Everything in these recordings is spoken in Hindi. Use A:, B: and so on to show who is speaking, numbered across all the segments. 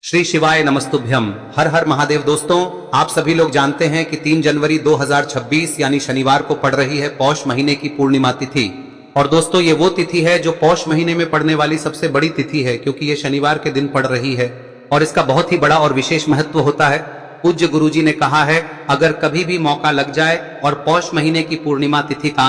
A: श्री शिवाय नमस्तुभ्यम। हर हर महादेव। दोस्तों, आप सभी लोग जानते हैं कि 3 जनवरी 2026 यानी शनिवार को पड़ रही है पौष महीने की पूर्णिमा तिथि। और दोस्तों, ये वो तिथि है जो पौष महीने में पड़ने वाली सबसे बड़ी तिथि है, क्योंकि ये शनिवार के दिन पड़ रही है और इसका बहुत ही बड़ा और विशेष महत्व होता है। पूज्य गुरुजी ने कहा है, अगर कभी भी मौका लग जाए और पौष महीने की पूर्णिमा तिथि का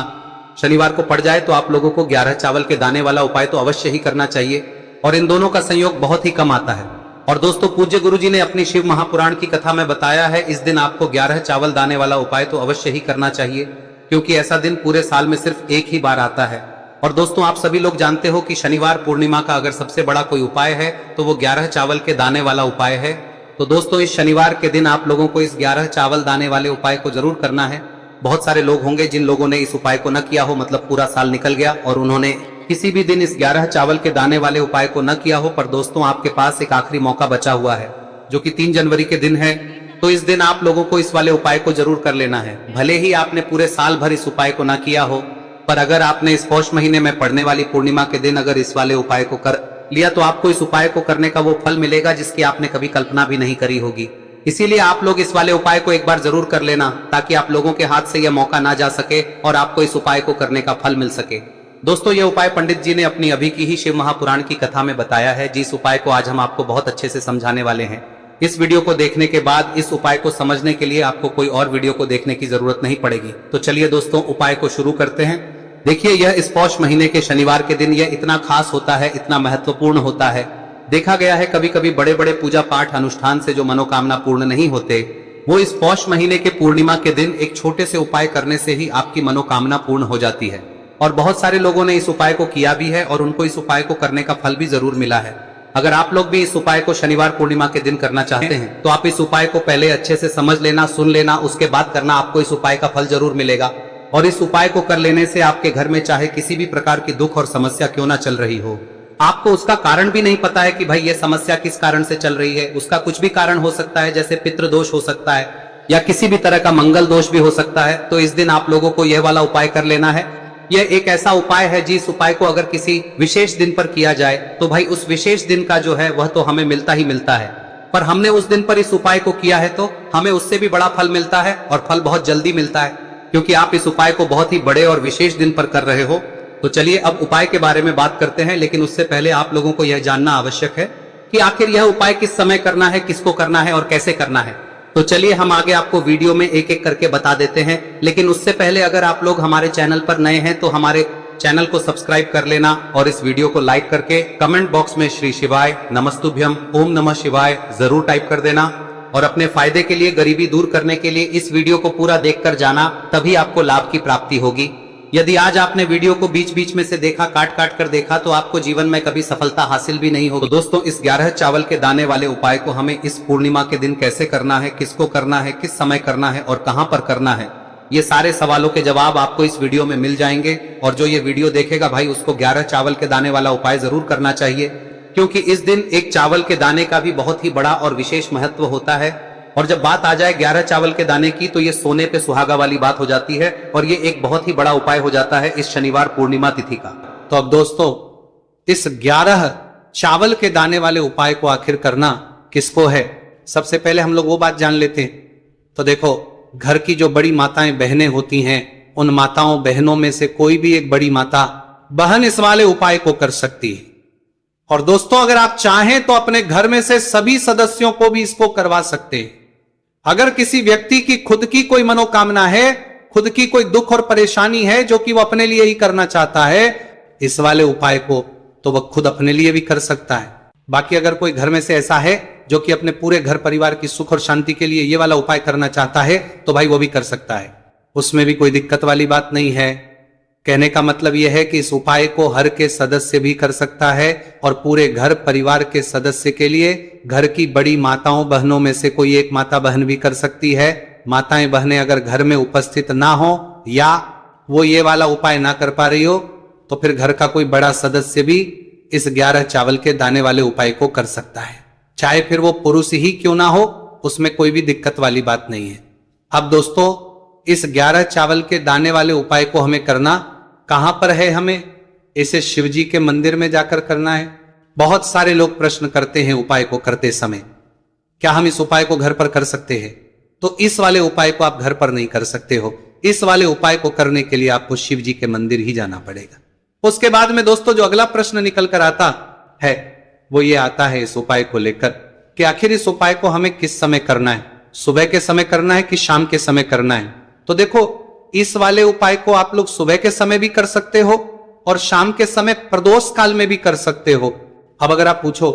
A: शनिवार को पड़ जाए तो आप लोगों को 11 चावल के दाने वाला उपाय तो अवश्य ही करना चाहिए, और इन दोनों का संयोग बहुत ही कम आता है। और दोस्तों, पूज्य गुरुजी ने अपनी शिव महापुराण की कथा में बताया है, इस दिन आपको 11 चावल दाने वाला उपाय तो अवश्य ही करना चाहिए, क्योंकि ऐसा दिन पूरे साल में सिर्फ एक ही बार आता है। और दोस्तों, आप सभी लोग जानते हो कि शनिवार पूर्णिमा का अगर सबसे बड़ा कोई उपाय है तो वो 11 चावल के दाने वाला उपाय है। तो दोस्तों, इस शनिवार के दिन आप लोगों को इस 11 चावल दाने वाले उपाय को जरूर करना है। बहुत सारे लोग होंगे जिन लोगों ने इस उपाय को न किया हो, मतलब पूरा साल निकल गया और उन्होंने किसी भी दिन इस 11 चावल के दाने वाले उपाय को न किया हो। पर दोस्तों, आपके पास एक आखिरी मौका बचा हुआ है, जो कि 3 जनवरी के दिन है। तो इस दिन आप लोगों को इस वाले उपाय को जरूर कर लेना है। भले ही आपने पूरे साल भर इस उपाय को न किया हो, पर अगर आपने इस पौष महीने में पड़ने वाली पूर्णिमा के दिन अगर इस वाले उपाय को कर लिया तो आपको इस उपाय को करने का वो फल मिलेगा जिसकी आपने कभी कल्पना भी नहीं करी होगी। इसीलिए आप लोग इस वाले उपाय को एक बार जरूर कर लेना, ताकि आप लोगों के हाथ से यह मौका ना जा सके और आपको इस उपाय को करने का फल मिल सके। दोस्तों, यह उपाय पंडित जी ने अपनी अभी की ही शिव महापुराण की कथा में बताया है, जिस उपाय को आज हम आपको बहुत अच्छे से समझाने वाले हैं। इस वीडियो को देखने के बाद इस उपाय को समझने के लिए आपको कोई और वीडियो को देखने की जरूरत नहीं पड़ेगी। तो चलिए दोस्तों, उपाय को शुरू करते हैं। देखिए, यह इस पौष महीने के शनिवार के दिन यह इतना खास होता है, इतना महत्वपूर्ण होता है। देखा गया है कभी कभी बड़े बड़े पूजा पाठ अनुष्ठान से जो मनोकामना पूर्ण नहीं होते, वो इस पौष महीने के पूर्णिमा के दिन एक छोटे से उपाय करने से ही आपकी मनोकामना पूर्ण हो जाती है। और बहुत सारे लोगों ने इस उपाय को किया भी है और उनको इस उपाय को करने का फल भी जरूर मिला है। अगर आप लोग भी इस उपाय को शनिवार पूर्णिमा के दिन करना चाहते हैं तो आप इस उपाय को पहले अच्छे से समझ लेना, सुन लेना, उसके बाद करना। आपको इस उपाय का फल जरूर मिलेगा। और इस उपाय को कर लेने से आपके घर में चाहे किसी भी प्रकार की दुख और समस्या क्यों ना चल रही हो, आपको उसका कारण भी नहीं पता है कि भाई ये समस्या किस कारण से चल रही है, उसका कुछ भी कारण हो सकता है, जैसे पितृदोष हो सकता है या किसी भी तरह का मंगल दोष भी हो सकता है। तो इस दिन आप लोगों को यह वाला उपाय कर लेना है। यह एक ऐसा उपाय है जिस उपाय को अगर किसी विशेष दिन पर किया जाए तो भाई उस विशेष दिन का जो है वह तो हमें मिलता ही मिलता है, पर हमने उस दिन पर इस उपाय को किया है तो हमें उससे भी बड़ा फल मिलता है, और फल बहुत जल्दी मिलता है, क्योंकि आप इस उपाय को बहुत ही बड़े और विशेष दिन पर कर रहे हो। तो चलिए अब उपाय के बारे में बात करते हैं, लेकिन उससे पहले आप लोगों को यह जानना आवश्यक है कि आखिर यह उपाय किस समय करना है, किसको करना है और कैसे करना है। तो चलिए हम आगे आपको वीडियो में एक एक करके बता देते हैं। लेकिन उससे पहले अगर आप लोग हमारे चैनल पर नए हैं तो हमारे चैनल को सब्सक्राइब कर लेना, और इस वीडियो को लाइक करके कमेंट बॉक्स में श्री शिवाय नमस्तुभ्यम ओम नमः शिवाय जरूर टाइप कर देना। और अपने फायदे के लिए, गरीबी दूर करने के लिए इस वीडियो को पूरा देखकर जाना, तभी आपको लाभ की प्राप्ति होगी। यदि आज आपने वीडियो को बीच बीच में से देखा, काट काट कर देखा, तो आपको जीवन में कभी सफलता हासिल भी नहीं होगी। तो दोस्तों, इस 11 चावल के दाने वाले उपाय को हमें इस पूर्णिमा के दिन कैसे करना है, किसको करना है, किस समय करना है और कहां पर करना है, ये सारे सवालों के जवाब आपको इस वीडियो में मिल जाएंगे। और जो ये वीडियो देखेगा भाई, उसको 11 चावल के दाने वाला उपाय जरूर करना चाहिए, क्योंकि इस दिन एक चावल के दाने का भी बहुत ही बड़ा और विशेष महत्व होता है। और जब बात आ जाए 11 चावल के दाने की, तो ये सोने पे सुहागा वाली बात हो जाती है, और ये एक बहुत ही बड़ा उपाय हो जाता है इस शनिवार पूर्णिमा तिथि का। तो अब दोस्तों, इस 11 चावल के दाने वाले उपाय को आखिर करना किसको है, सबसे पहले हम लोग वो बात जान लेते हैं। तो देखो, घर की जो बड़ी माताएं बहनें होती हैं, उन माताओं बहनों में से कोई भी एक बड़ी माता बहन इस वाले उपाय को कर सकती है। और दोस्तों, अगर आप चाहें तो अपने घर में से सभी सदस्यों को भी इसको करवा सकते हैं। अगर किसी व्यक्ति की खुद की कोई मनोकामना है, खुद की कोई दुख और परेशानी है जो कि वो अपने लिए ही करना चाहता है इस वाले उपाय को, तो वह खुद अपने लिए भी कर सकता है। बाकी अगर कोई घर में से ऐसा है जो कि अपने पूरे घर परिवार की सुख और शांति के लिए ये वाला उपाय करना चाहता है, तो भाई वो भी कर सकता है, उसमें भी कोई दिक्कत वाली बात नहीं है। कहने का मतलब यह है कि इस उपाय को हर के सदस्य भी कर सकता है, और पूरे घर परिवार के सदस्य के लिए घर की बड़ी माताओं बहनों में से कोई एक माता बहन भी कर सकती है। माताएं बहनें अगर घर में उपस्थित ना हो या वो ये वाला उपाय ना कर पा रही हो, तो फिर घर का कोई बड़ा सदस्य भी इस 11 चावल के दाने वाले उपाय को कर सकता है, चाहे फिर वो पुरुष ही क्यों ना हो, उसमें कोई भी दिक्कत वाली बात नहीं है। अब दोस्तों, इस 11 चावल के दाने वाले उपाय को हमें करना कहां पर है, हमें इसे शिवजी के मंदिर में जाकर करना है। बहुत सारे लोग प्रश्न करते हैं उपाय को करते समय, क्या हम इस उपाय को घर पर कर सकते हैं? तो इस वाले उपाय को आप घर पर नहीं कर सकते हो। इस वाले उपाय को करने के लिए आपको शिव जी के मंदिर ही जाना पड़ेगा। उसके बाद में दोस्तों जो अगला प्रश्न निकल कर आता है वो ये आता है इस उपाय को लेकर कि आखिर इस उपाय को हमें किस समय करना है, सुबह के समय करना है कि शाम के समय करना है? तो देखो इस वाले उपाय को आप लोग सुबह के समय भी कर सकते हो और शाम के समय प्रदोष काल में भी कर सकते हो। अब अगर आप पूछो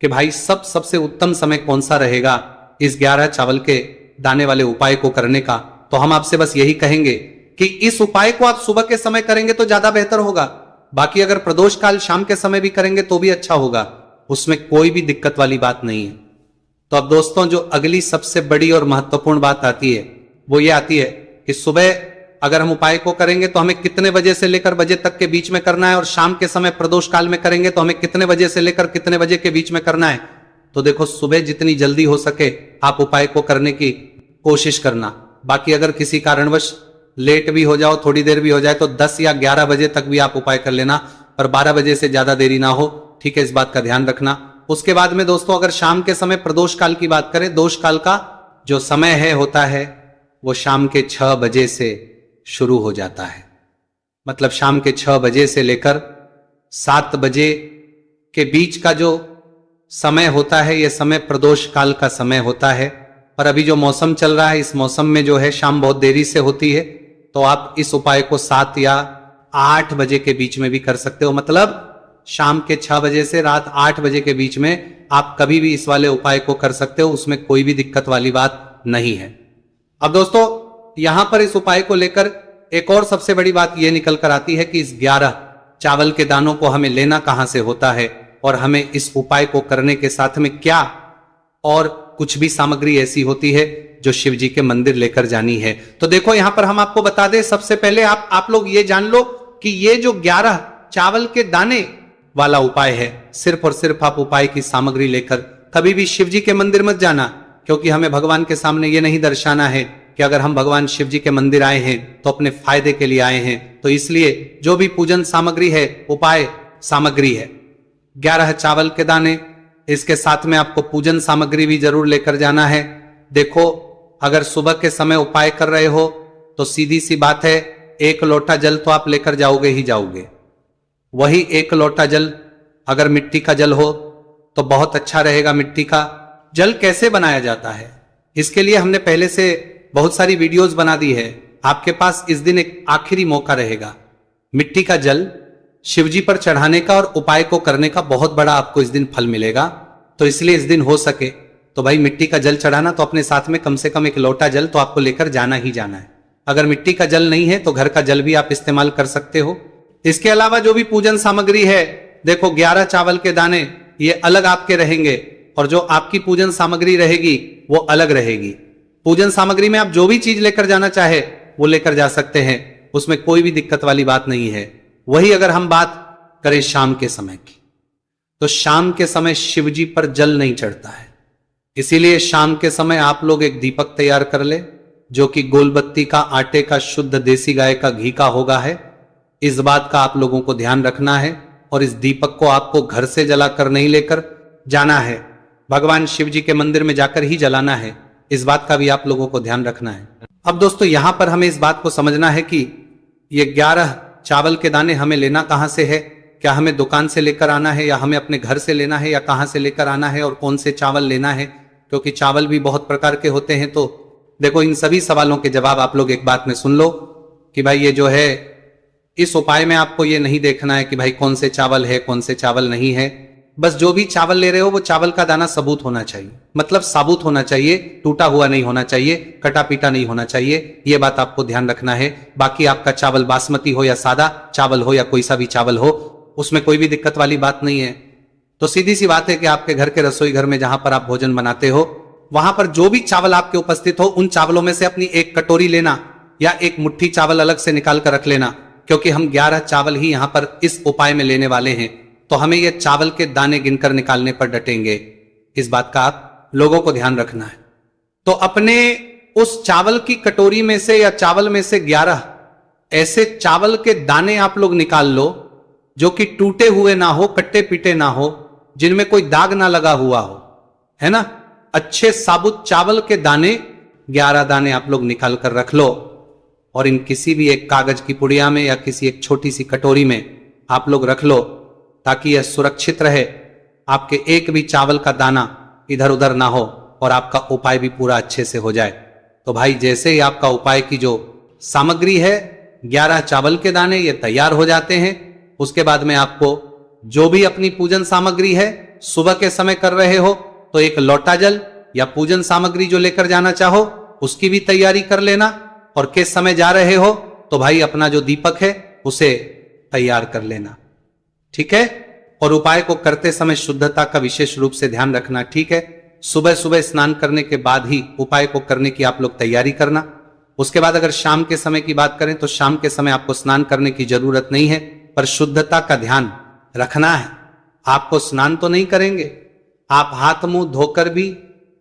A: कि भाई सबसे उत्तम समय कौन सा रहेगा इस 11 चावल के दाने वाले उपाय को करने का, तो हम आपसे बस यही कहेंगे कि इस उपाय को आप सुबह के समय करेंगे तो ज्यादा बेहतर होगा। बाकी अगर प्रदोष काल शाम के समय भी करेंगे तो भी अच्छा होगा, उसमें कोई भी दिक्कत वाली बात नहीं है। तो अब दोस्तों जो अगली सबसे बड़ी और महत्वपूर्ण बात आती है वो ये आती है कि सुबह अगर हम उपाय को करेंगे तो हमें कितने बजे से लेकर बजे तक के बीच में करना है, और शाम के समय प्रदोष काल में करेंगे तो हमें कितने बजे से लेकर कितने बजे के बीच में करना है। तो देखो सुबह जितनी जल्दी हो सके आप उपाय को करने की कोशिश करना। बाकी अगर किसी कारणवश लेट भी हो जाओ, थोड़ी देर भी हो जाए, तो 10 या 11 बजे तक भी आप उपाय कर लेना, पर 12 बजे से ज्यादा देरी ना हो, ठीक है, इस बात का ध्यान रखना। उसके बाद में दोस्तों अगर शाम के समय प्रदोष काल की बात करें, दोष काल का जो समय है होता है वो शाम के 6 बजे से शुरू हो जाता है। मतलब शाम के 6 बजे से लेकर 7 बजे के बीच का जो समय होता है ये समय प्रदोष काल का समय होता है। पर अभी जो मौसम चल रहा है इस मौसम में जो है शाम बहुत देरी से होती है, तो आप इस उपाय को 7 या 8 बजे के बीच में भी कर सकते हो। मतलब शाम के 6 बजे से रात 8 बजे के बीच में आप कभी भी इस वाले उपाय को कर सकते हो, उसमें कोई भी दिक्कत वाली बात नहीं है। अब दोस्तों यहां पर इस उपाय को लेकर एक और सबसे बड़ी बात यह निकल कर आती है कि इस 11 चावल के दानों को हमें लेना कहां से होता है और हमें इस उपाय को करने के साथ में क्या और कुछ भी सामग्री ऐसी होती है जो शिव जी के मंदिर लेकर जानी है। तो देखो यहां पर हम आपको बता दें, सबसे पहले आप लोग ये जान लो कि ये जो 11 चावल के दाने वाला उपाय है, सिर्फ और सिर्फ आप उपाय की सामग्री लेकर कभी भी शिव जी के मंदिर मत जाना, क्योंकि हमें भगवान के सामने ये नहीं दर्शाना है कि अगर हम भगवान शिव जी के मंदिर आए हैं तो अपने फायदे के लिए आए हैं। तो इसलिए जो भी पूजन सामग्री है उपाय सामग्री है 11 चावल के दाने, इसके साथ में आपको पूजन सामग्री भी जरूर लेकर जाना है। देखो अगर सुबह के समय उपाय कर रहे हो तो सीधी सी बात है 1 लोटा जल तो आप लेकर जाओगे ही जाओगे। वही 1 लोटा जल अगर मिट्टी का जल हो तो बहुत अच्छा रहेगा। मिट्टी का जल कैसे बनाया जाता है इसके लिए हमने पहले से बहुत सारी वीडियोस बना दी है। आपके पास इस दिन एक आखिरी मौका रहेगा मिट्टी का जल शिवजी पर चढ़ाने का और उपाय को करने का, बहुत बड़ा आपको इस दिन फल मिलेगा। तो इसलिए इस दिन हो सके तो भाई मिट्टी का जल चढ़ाना, तो अपने साथ में कम से कम 1 लोटा जल तो आपको लेकर जाना ही जाना है। अगर मिट्टी का जल नहीं है तो घर का जल भी आप इस्तेमाल कर सकते हो। इसके अलावा जो भी पूजन सामग्री है, देखो 11 चावल के दाने ये अलग आपके रहेंगे और जो आपकी पूजन सामग्री रहेगी वो अलग रहेगी। पूजन सामग्री में आप जो भी चीज लेकर जाना चाहे वो लेकर जा सकते हैं, उसमें कोई भी दिक्कत वाली बात नहीं है। वही अगर हम बात करें शाम के समय की, तो शाम के समय शिवजी पर जल नहीं चढ़ता है, इसीलिए शाम के समय आप लोग एक दीपक तैयार कर ले जो कि गोलबत्ती का, आटे का, शुद्ध देसी गाय का घी का होगा है। इस बात का आप लोगों को ध्यान रखना है और इस दीपक को आपको घर से जलाकर नहीं लेकर जाना है, भगवान शिव जी के मंदिर में जाकर ही जलाना है। इस बात का भी आप लोगों को ध्यान रखना है। अब दोस्तों यहां पर हमें इस बात को समझना है कि ये 11 चावल के दाने हमें लेना कहां से है, क्या हमें दुकान से लेकर आना है या हमें अपने घर से लेना है या कहां से लेकर आना है और कौन से चावल लेना है, क्योंकि चावल भी बहुत प्रकार के होते हैं। तो देखो इन सभी सवालों के जवाब आप लोग एक बात में सुन लो कि भाई ये जो है इस उपाय में आपको ये नहीं देखना है कि भाई कौन से चावल है कौन से चावल नहीं है। बस जो भी चावल ले रहे हो वो चावल का दाना सबूत होना चाहिए, मतलब साबुत होना चाहिए, टूटा हुआ नहीं होना चाहिए, कटा पीटा नहीं होना चाहिए। ये बात आपको ध्यान रखना है। बाकी आपका चावल बासमती हो या सादा चावल हो या कोई सा भी चावल हो, उसमें कोई भी दिक्कत वाली बात नहीं है। तो सीधी सी बात है कि आपके घर के रसोई घर में जहां पर आप भोजन बनाते हो वहां पर जो भी चावल आपके उपस्थित हो उन चावलों में से अपनी 1 कटोरी लेना या 1 मुट्ठी चावल अलग से निकाल कर रख लेना, क्योंकि हम 11 चावल ही यहां पर इस उपाय में लेने वाले हैं। तो हमें ये चावल के दाने गिनकर निकालने पर डटेंगे। इस बात का आप लोगों को ध्यान रखना है। तो अपने उस चावल की कटोरी में से या चावल में से 11 ऐसे चावल के दाने आप लोग निकाल लो जो कि टूटे हुए ना हो, कट्टे पीटे ना हो, जिनमें कोई दाग ना लगा हुआ हो, है ना। अच्छे साबुत चावल के दाने 11 दाने आप लोग निकाल कर रख लो और इन किसी भी एक कागज की पुड़िया में या किसी एक छोटी सी कटोरी में आप लोग रख लो, ताकि यह सुरक्षित रहे, आपके एक भी चावल का दाना इधर उधर ना हो और आपका उपाय भी पूरा अच्छे से हो जाए। तो भाई जैसे ही आपका उपाय की जो सामग्री है 11 चावल के दाने ये तैयार हो जाते हैं, उसके बाद में आपको जो भी अपनी पूजन सामग्री है सुबह के समय कर रहे हो तो एक लोटा जल या पूजन सामग्री जो लेकर जाना चाहो उसकी भी तैयारी कर लेना, और किस समय जा रहे हो तो भाई अपना जो दीपक है उसे तैयार कर लेना, ठीक है। और उपाय को करते समय शुद्धता का विशेष रूप से ध्यान रखना, ठीक है। सुबह सुबह स्नान करने के बाद ही उपाय को करने की आप लोग तैयारी करना। उसके बाद अगर शाम के समय की बात करें तो शाम के समय आपको स्नान करने की जरूरत नहीं है, पर शुद्धता का ध्यान रखना है। आपको स्नान तो नहीं करेंगे, आप हाथ मुंह धोकर भी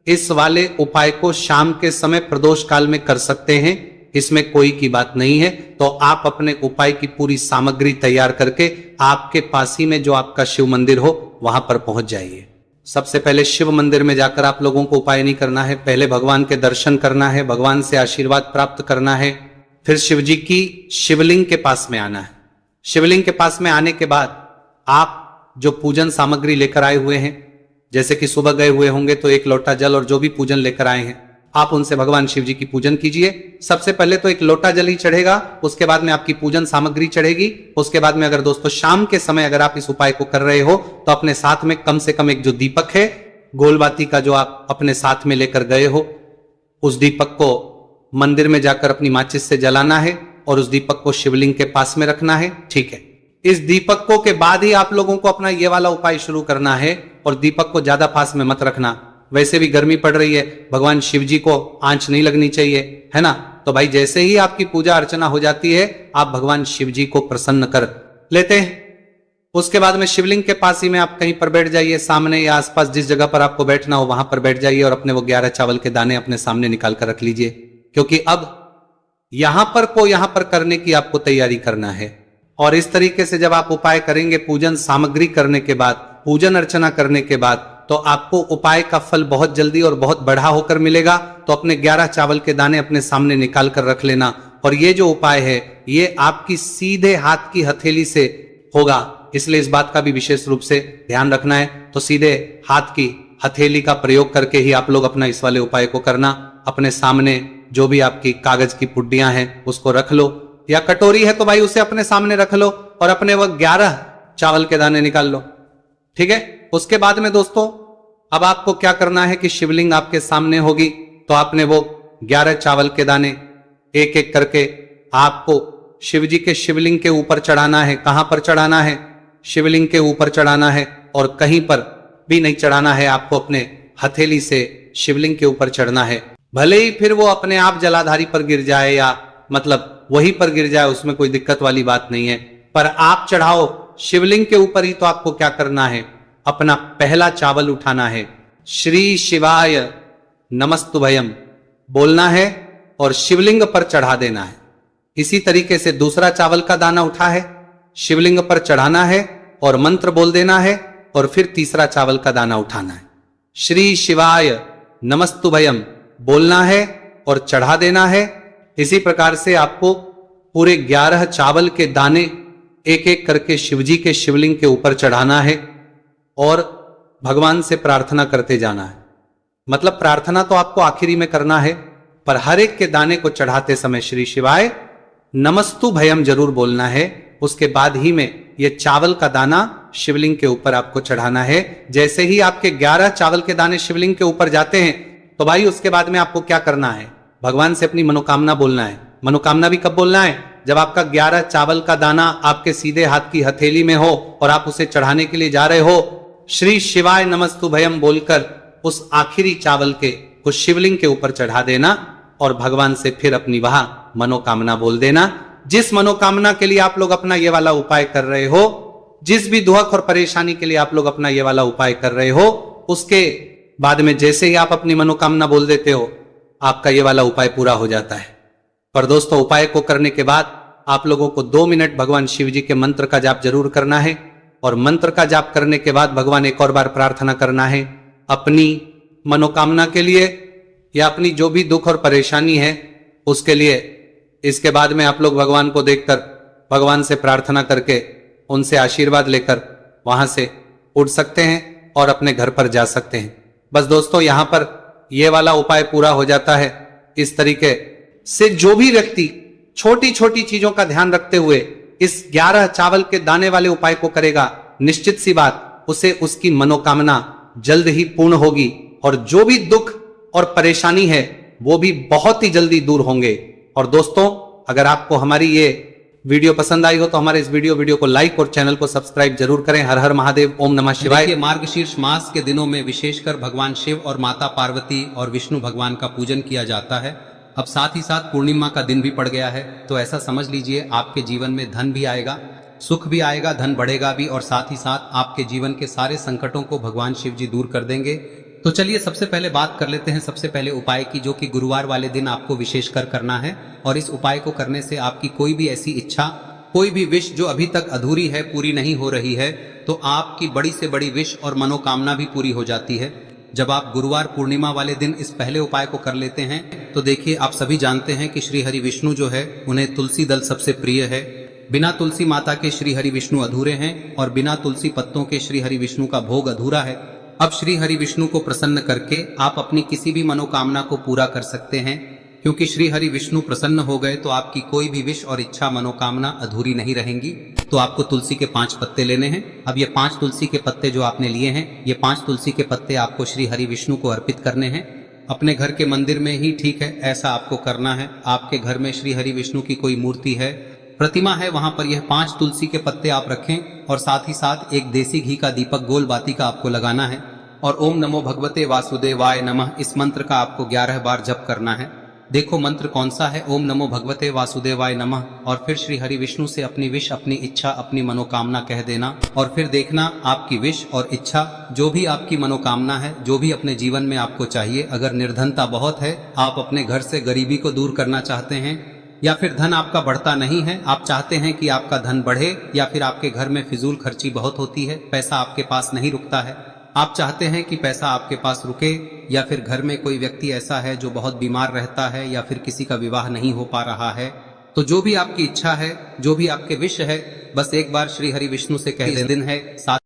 A: इस वाले उपाय को शाम के समय प्रदोष काल में कर सकते हैं, इसमें कोई की बात नहीं है। तो आप अपने उपाय की पूरी सामग्री तैयार करके आपके पास ही में जो आपका शिव मंदिर हो वहां पर पहुंच जाइए। सबसे पहले शिव मंदिर में जाकर आप लोगों को उपाय नहीं करना है, पहले भगवान के दर्शन करना है, भगवान से आशीर्वाद प्राप्त करना है, फिर शिव जी की शिवलिंग के पास में आना है। शिवलिंग के पास में आने के बाद आप जो पूजन सामग्री लेकर आए हुए हैं, जैसे कि सुबह गए हुए होंगे तो एक लोटा जल और जो भी पूजन लेकर आए हैं आप उनसे भगवान शिव जी की पूजन कीजिए। सबसे पहले तो एक लोटा जल ही चढ़ेगा, उसके बाद में आपकी पूजन सामग्री चढ़ेगी। उसके बाद में अगर दोस्तों शाम के समय अगर आप इस उपाय को कर रहे हो तो अपने साथ में कम से कम एक जो दीपक है गोलबाती का जो आप अपने साथ में लेकर गए हो, उस दीपक को मंदिर में जाकर अपनी माचिस से जलाना है और उस दीपक को शिवलिंग के पास में रखना है, ठीक है। इस दीपकों के बाद ही आप लोगों को अपना ये वाला उपाय शुरू करना है, और दीपक को ज्यादा पास में मत रखना, वैसे भी गर्मी पड़ रही है, भगवान शिव जी को आंच नहीं लगनी चाहिए, है ना। तो भाई जैसे ही आपकी पूजा अर्चना हो जाती है आप भगवान शिव जी को प्रसन्न कर लेते हैं। उसके बाद में शिवलिंग के पास ही में आप कहीं पर बैठ जाइए, सामने या आसपास जिस जगह पर आपको बैठना हो वहां पर बैठ जाइए और अपने वो 11 चावल के दाने अपने सामने निकाल कर रख लीजिए, क्योंकि अब यहां पर करने की आपको तैयारी करना है। और इस तरीके से जब आप उपाय करेंगे पूजन सामग्री करने के बाद, पूजन अर्चना करने के बाद, तो आपको उपाय का फल बहुत जल्दी और बहुत बढ़ा होकर मिलेगा। तो अपने 11 चावल के दाने अपने सामने निकाल कर रख लेना, और ये जो उपाय है ये आपकी सीधे हाथ की हथेली से होगा, इसलिए इस बात का भी विशेष रूप से ध्यान रखना है। तो सीधे हाथ की हथेली का प्रयोग करके ही आप लोग अपना इस वाले उपाय को करना। अपने सामने जो भी आपकी कागज की पुड्डियां हैं उसको रख लो, या कटोरी है तो भाई उसे अपने सामने रख लो और अपने वो 11 चावल के दाने निकाल लो, ठीक है। उसके बाद में दोस्तों अब आपको क्या करना है कि शिवलिंग आपके सामने होगी, तो आपने वो 11 चावल के दाने एक एक करके आपको शिव जी के शिवलिंग के ऊपर चढ़ाना है। कहां पर चढ़ाना है? शिवलिंग के ऊपर चढ़ाना है, और कहीं पर भी नहीं चढ़ाना है, आपको अपने हथेली से शिवलिंग के ऊपर चढ़ना है। भले ही फिर वो अपने आप जलाधारी पर गिर जाए या मतलब वहीं पर गिर जाए, उसमें कोई दिक्कत वाली बात नहीं है, पर आप चढ़ाओ शिवलिंग के ऊपर ही। तो आपको क्या करना है, अपना पहला चावल उठाना है, श्री शिवाय नमस्तुभयम बोलना है और शिवलिंग पर चढ़ा देना है। इसी तरीके से दूसरा चावल का दाना उठा है, शिवलिंग पर चढ़ाना है और मंत्र बोल देना है, और फिर तीसरा चावल का दाना उठाना है, श्री शिवाय नमस्तुभयम बोलना है और चढ़ा देना है। इसी प्रकार से आपको पूरे 11 चावल के दाने एक एक करके शिवजी के शिवलिंग के ऊपर चढ़ाना है और भगवान से प्रार्थना करते जाना है। मतलब प्रार्थना तो आपको आखिरी में करना है, पर हर एक के दाने को चढ़ाते समय श्री शिवाय नमस्तु भयम जरूर बोलना है। उसके बाद ही में ये चावल का दाना शिवलिंग के ऊपर आपको चढ़ाना है। जैसे ही आपके 11 चावल के दाने शिवलिंग के ऊपर जाते हैं तो भाई उसके बाद में आपको क्या करना है, भगवान से अपनी मनोकामना बोलना है। मनोकामना भी कब बोलना है? जब आपका 11 चावल का दाना आपके सीधे हाथ की हथेली में हो और आप उसे चढ़ाने के लिए जा रहे हो, श्री शिवाय नमस्तु भयम बोलकर उस आखिरी चावल के उस शिवलिंग के ऊपर चढ़ा देना और भगवान से फिर अपनी वहां मनोकामना बोल देना। जिस मनोकामना के लिए आप लोग अपना ये वाला उपाय कर रहे हो, जिस भी दुख और परेशानी के लिए आप लोग अपना ये वाला उपाय कर रहे हो, उसके बाद में जैसे ही आप अपनी मनोकामना बोल देते हो आपका ये वाला उपाय पूरा हो जाता है। पर दोस्तों उपाय को करने के बाद आप लोगों को 2 मिनट भगवान शिव जी के मंत्र का जाप जरूर करना है। और मंत्र का जाप करने के बाद भगवान एक और बार प्रार्थना करना है अपनी मनोकामना के लिए या अपनी जो भी दुख और परेशानी है उसके लिए। इसके बाद में आप लोग भगवान को देखकर भगवान से प्रार्थना करके उनसे आशीर्वाद लेकर वहां से उठ सकते हैं और अपने घर पर जा सकते हैं। बस दोस्तों यहां पर यह वाला उपाय पूरा हो जाता है। इस तरीके से जो भी व्यक्ति छोटी छोटी चीजों का ध्यान रखते हुए इस 11 चावल के दाने वाले उपाय को करेगा, निश्चित सी बात उसे उसकी मनोकामना जल्द ही पूर्ण होगी और जो भी दुख और परेशानी है वो भी बहुत ही जल्दी दूर होंगे। और दोस्तों अगर आपको हमारी ये वीडियो पसंद आई हो तो हमारे इस वीडियो को लाइक और चैनल को सब्सक्राइब जरूर करें। हर हर महादेव, ओम नमः शिवाय। मार्गशीर्ष मास के दिनों में विशेषकर भगवान शिव और माता पार्वती और विष्णु भगवान का पूजन किया जाता है। अब साथ ही साथ पूर्णिमा का दिन भी पड़ गया है, तो ऐसा समझ लीजिए आपके जीवन में धन भी आएगा, सुख भी आएगा, धन बढ़ेगा भी और साथ ही साथ आपके जीवन के सारे संकटों को भगवान शिव जी दूर कर देंगे। तो चलिए सबसे पहले बात कर लेते हैं सबसे पहले उपाय की, जो कि गुरुवार वाले दिन आपको विशेषकर करना है। और इस उपाय को करने से आपकी कोई भी ऐसी इच्छा, कोई भी विश जो अभी तक अधूरी है, पूरी नहीं हो रही है, तो आपकी बड़ी से बड़ी विश और मनोकामना भी पूरी हो जाती है जब आप गुरुवार पूर्णिमा वाले दिन इस पहले उपाय को कर लेते हैं। तो देखिए आप सभी जानते हैं कि श्री हरि विष्णु जो है उन्हें तुलसी दल सबसे प्रिय है। बिना तुलसी माता के श्री हरि विष्णु अधूरे हैं और बिना तुलसी पत्तों के श्री हरि विष्णु का भोग अधूरा है। अब श्री हरि विष्णु को प्रसन्न करके आप अपनी किसी भी मनोकामना को पूरा कर सकते हैं, क्योंकि श्री हरि विष्णु प्रसन्न हो गए तो आपकी कोई भी विश और इच्छा मनोकामना अधूरी नहीं रहेंगी। तो आपको तुलसी के 5 पत्ते लेने हैं। अब ये 5 तुलसी के पत्ते जो आपने लिए हैं, ये 5 तुलसी के पत्ते आपको श्री हरि विष्णु को अर्पित करने हैं। अपने घर के मंदिर में ही ठीक है, ऐसा आपको करना है। आपके घर में श्री हरि विष्णु की कोई मूर्ति है, प्रतिमा है, वहां पर यह 5 तुलसी के पत्ते आप रखें और साथ ही साथ एक देसी घी का दीपक गोल बाती का आपको लगाना है और ओम नमो भगवते वासुदेवाय नमः इस मंत्र का आपको 11 बार जप करना है। देखो मंत्र कौन सा है, ओम नमो भगवते वासुदेवाय नमः, और फिर श्री हरि विष्णु से अपनी विश, अपनी इच्छा, अपनी मनोकामना कह देना और फिर देखना आपकी विश और इच्छा, जो भी आपकी मनोकामना है, जो भी अपने जीवन में आपको चाहिए। अगर निर्धनता बहुत है, आप अपने घर से गरीबी को दूर करना चाहते हैं, या फिर धन आपका बढ़ता नहीं है, आप चाहते हैं कि आपका धन बढ़े, या फिर आपके घर में फिजूल खर्ची बहुत होती है, पैसा आपके पास नहीं रुकता है, आप चाहते हैं कि पैसा आपके पास रुके, या फिर घर में कोई व्यक्ति ऐसा है जो बहुत बीमार रहता है, या फिर किसी का विवाह नहीं हो पा रहा है, तो जो भी आपकी इच्छा है, जो भी आपके विश है, बस एक बार श्री हरि विष्णु से कह दें। दिन है साथ